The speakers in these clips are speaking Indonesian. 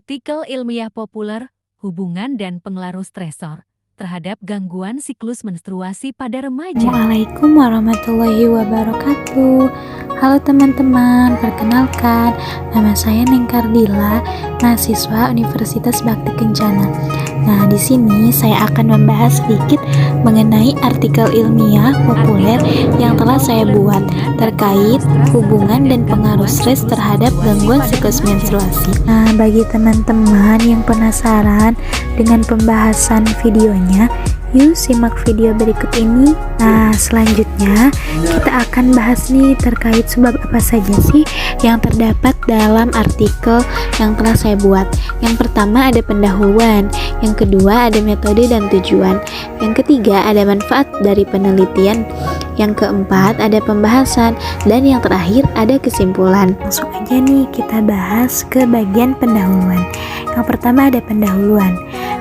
Artikel ilmiah populer, hubungan dan pengaruh stresor terhadap gangguan siklus menstruasi pada remaja. Assalamualaikum warahmatullahi wabarakatuh. Halo teman-teman, perkenalkan nama saya Neng Kardila, mahasiswa Universitas Bakti Kencana. Nah, di sini saya akan membahas sedikit mengenai artikel ilmiah populer yang telah saya buat terkait hubungan dan pengaruh stres terhadap gangguan siklus menstruasi. Nah, bagi teman-teman yang penasaran dengan pembahasan videonya, yuk simak video berikut ini. Nah, selanjutnya kita akan bahas nih terkait sebab apa saja sih yang terdapat dalam artikel yang telah saya buat. Yang pertama ada pendahuluan, yang kedua ada metode dan tujuan, yang ketiga ada manfaat dari penelitian, yang keempat ada pembahasan, dan yang terakhir ada kesimpulan. Langsung aja nih kita bahas ke bagian pendahuluan. Yang pertama ada pendahuluan.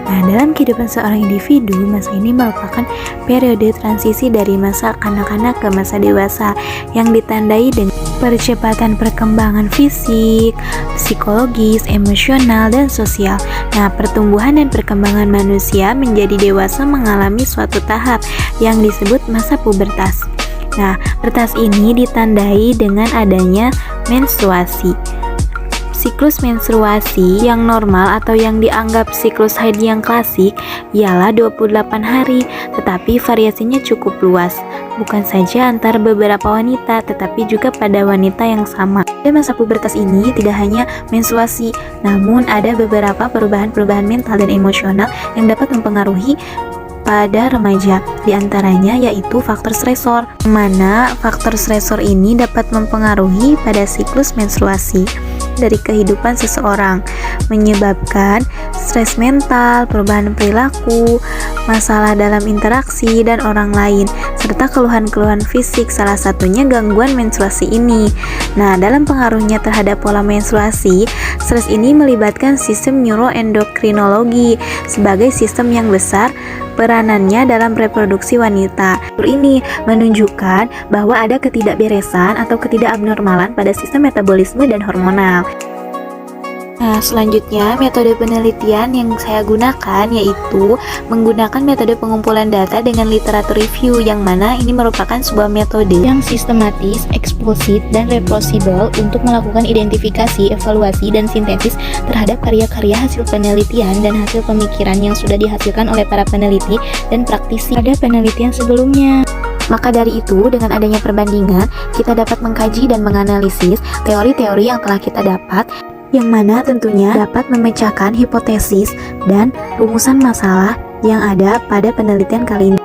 Nah, dalam kehidupan seorang individu, masa ini merupakan periode transisi dari masa kanak-kanak ke masa dewasa yang ditandai dengan percepatan perkembangan fisik, psikologis, emosional, dan sosial. Nah, pertumbuhan dan perkembangan manusia menjadi dewasa mengalami suatu tahap yang disebut masa pubertas. Nah, pubertas ini ditandai dengan adanya menstruasi. Siklus menstruasi yang normal atau yang dianggap siklus haid yang klasik ialah 28 hari, tetapi variasinya cukup luas. Bukan saja antar beberapa wanita, tetapi juga pada wanita yang sama. Pada masa pubertas ini tidak hanya menstruasi, namun ada beberapa perubahan-perubahan mental dan emosional yang dapat mempengaruhi pada remaja, diantaranya yaitu faktor stresor, mana faktor stresor ini dapat mempengaruhi pada siklus menstruasi dari kehidupan seseorang, menyebabkan stres mental, perubahan perilaku, masalah dalam interaksi dan orang lain, serta keluhan-keluhan fisik, salah satunya gangguan menstruasi ini. Nah, dalam pengaruhnya terhadap pola menstruasi, stres ini melibatkan sistem neuroendokrinologi sebagai sistem yang besar peranannya dalam reproduksi wanita. Ini menunjukkan bahwa ada ketidakberesan atau ketidakabnormalan pada sistem metabolisme dan hormonal. Nah, selanjutnya metode penelitian yang saya gunakan yaitu menggunakan metode pengumpulan data dengan literatur review, yang mana ini merupakan sebuah metode yang sistematis, eksplisit, dan reproducible untuk melakukan identifikasi, evaluasi, dan sintesis terhadap karya-karya hasil penelitian dan hasil pemikiran yang sudah dihasilkan oleh para peneliti dan praktisi pada penelitian sebelumnya. Maka dari itu, dengan adanya perbandingan, kita dapat mengkaji dan menganalisis teori-teori yang telah kita dapat, yang mana tentunya dapat memecahkan hipotesis dan rumusan masalah yang ada pada penelitian kali ini.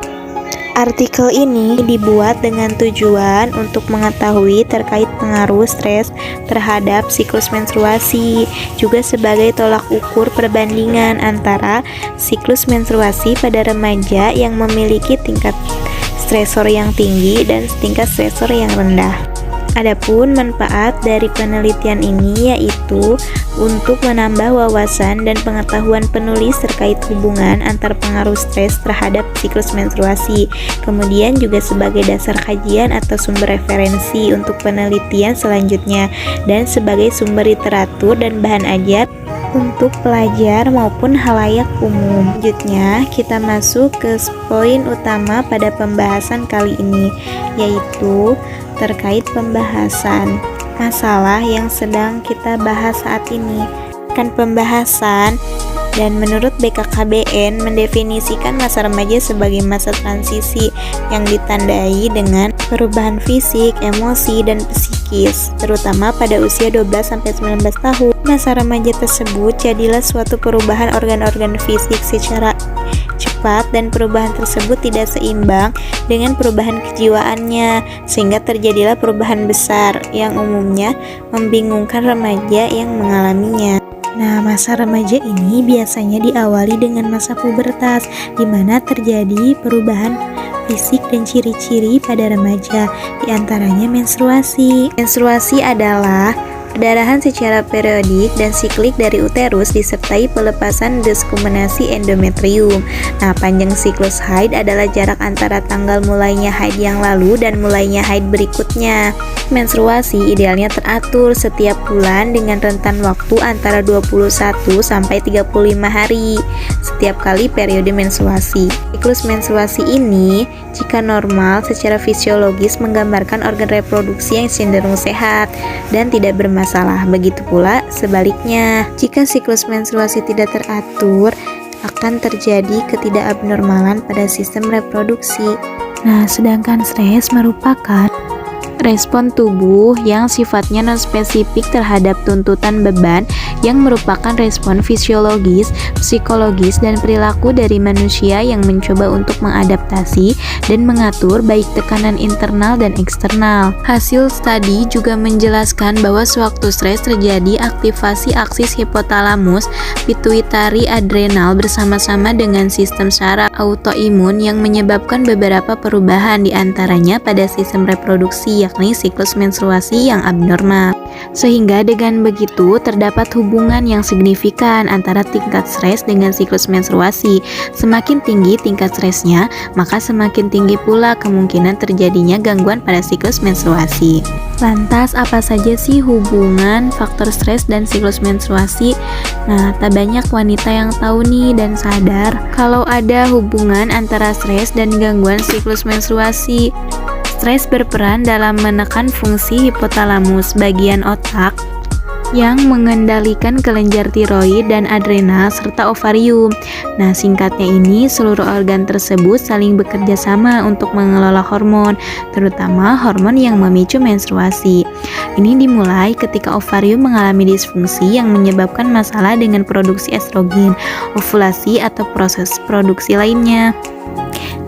Artikel ini dibuat dengan tujuan untuk mengetahui terkait pengaruh stres terhadap siklus menstruasi, juga sebagai tolak ukur perbandingan antara siklus menstruasi pada remaja yang memiliki tingkat stresor yang tinggi dan tingkat stresor yang rendah. Adapun manfaat dari penelitian ini yaitu untuk menambah wawasan dan pengetahuan penulis terkait hubungan antar pengaruh stres terhadap siklus menstruasi, kemudian juga sebagai dasar kajian atau sumber referensi untuk penelitian selanjutnya, dan sebagai sumber literatur dan bahan ajar untuk pelajar maupun halayak umum. Selanjutnya kita masuk ke poin utama pada pembahasan kali ini, yaitu terkait pembahasan masalah yang sedang kita bahas saat ini. Kan pembahasan, dan menurut BKKBN mendefinisikan masa remaja sebagai masa transisi yang ditandai dengan perubahan fisik, emosi, dan psikis, terutama pada usia 12-19 tahun. Masa remaja tersebut jadilah suatu perubahan organ-organ fisik secara cepat, dan perubahan tersebut tidak seimbang dengan perubahan kejiwaannya, sehingga terjadilah perubahan besar yang umumnya membingungkan remaja yang mengalaminya. Nah, masa remaja ini biasanya diawali dengan masa pubertas, di mana terjadi perubahan fisik dan ciri-ciri pada remaja, diantaranya menstruasi. Menstruasi adalah Perdarahan secara periodik dan siklik dari uterus disertai pelepasan deskumenasi endometrium. Nah, panjang siklus haid adalah jarak antara tanggal mulainya haid yang lalu dan mulainya haid berikutnya. Menstruasi idealnya teratur setiap bulan dengan rentan waktu antara 21 sampai 35 hari setiap kali periode menstruasi. Siklus menstruasi ini jika normal secara fisiologis menggambarkan organ reproduksi yang cenderung sehat dan tidak bermasalah. Begitu pula sebaliknya, jika siklus menstruasi tidak teratur, akan terjadi ketidakabnormalan pada sistem reproduksi. Nah, sedangkan stres merupakan respon tubuh yang sifatnya non-spesifik terhadap tuntutan beban yang merupakan respon fisiologis, psikologis, dan perilaku dari manusia yang mencoba untuk mengadaptasi dan mengatur baik tekanan internal dan eksternal. Hasil studi juga menjelaskan bahwa sewaktu stres terjadi aktivasi aksis hipotalamus, pituitari adrenal bersama-sama dengan sistem saraf autoimun yang menyebabkan beberapa perubahan diantaranya pada sistem reproduksi yakni siklus menstruasi yang abnormal. Sehingga dengan begitu terdapat hubungan yang signifikan antara tingkat stres dengan siklus menstruasi. Semakin tinggi tingkat stresnya, maka semakin tinggi pula kemungkinan terjadinya gangguan pada siklus menstruasi. Lantas apa saja sih hubungan faktor stres dan siklus menstruasi? Nah, tak banyak wanita yang tahu nih dan sadar kalau ada hubungan antara stres dan gangguan siklus menstruasi. Stres berperan dalam menekan fungsi hipotalamus, bagian otak yang mengendalikan kelenjar tiroid dan adrenal serta ovarium. Nah, singkatnya ini seluruh organ tersebut saling bekerja sama untuk mengelola hormon, terutama hormon yang memicu menstruasi. Ini dimulai ketika ovarium mengalami disfungsi yang menyebabkan masalah dengan produksi estrogen, ovulasi atau proses produksi lainnya.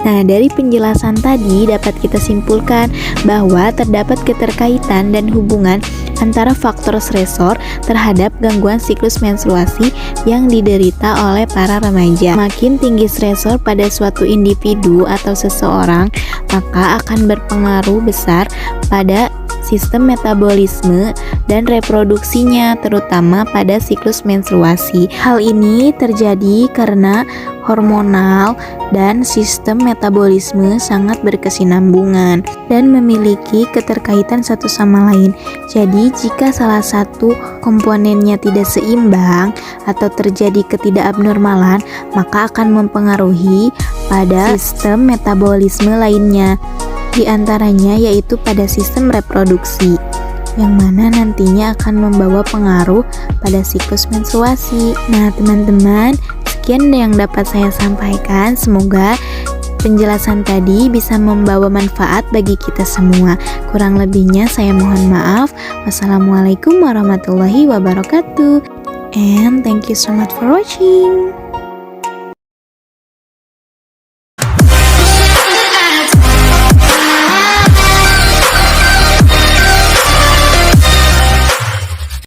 Nah, dari penjelasan tadi dapat kita simpulkan bahwa terdapat keterkaitan dan hubungan antara faktor stresor terhadap gangguan siklus menstruasi yang diderita oleh para remaja. Makin tinggi stresor pada suatu individu atau seseorang, maka akan berpengaruh besar pada sistem metabolisme dan reproduksinya, terutama pada siklus menstruasi. Hal ini terjadi karena hormonal dan sistem metabolisme sangat berkesinambungan dan memiliki keterkaitan satu sama lain. Jadi, jika salah satu komponennya tidak seimbang atau terjadi ketidakabnormalan, maka akan mempengaruhi pada sistem metabolisme lainnya. Di antaranya yaitu pada sistem reproduksi, yang mana nantinya akan membawa pengaruh pada siklus menstruasi. Nah, teman-teman, sekian yang dapat saya sampaikan. Semoga penjelasan tadi bisa membawa manfaat bagi kita semua. Kurang lebihnya saya mohon maaf. Wassalamualaikum warahmatullahi wabarakatuh. And thank you so much for watching.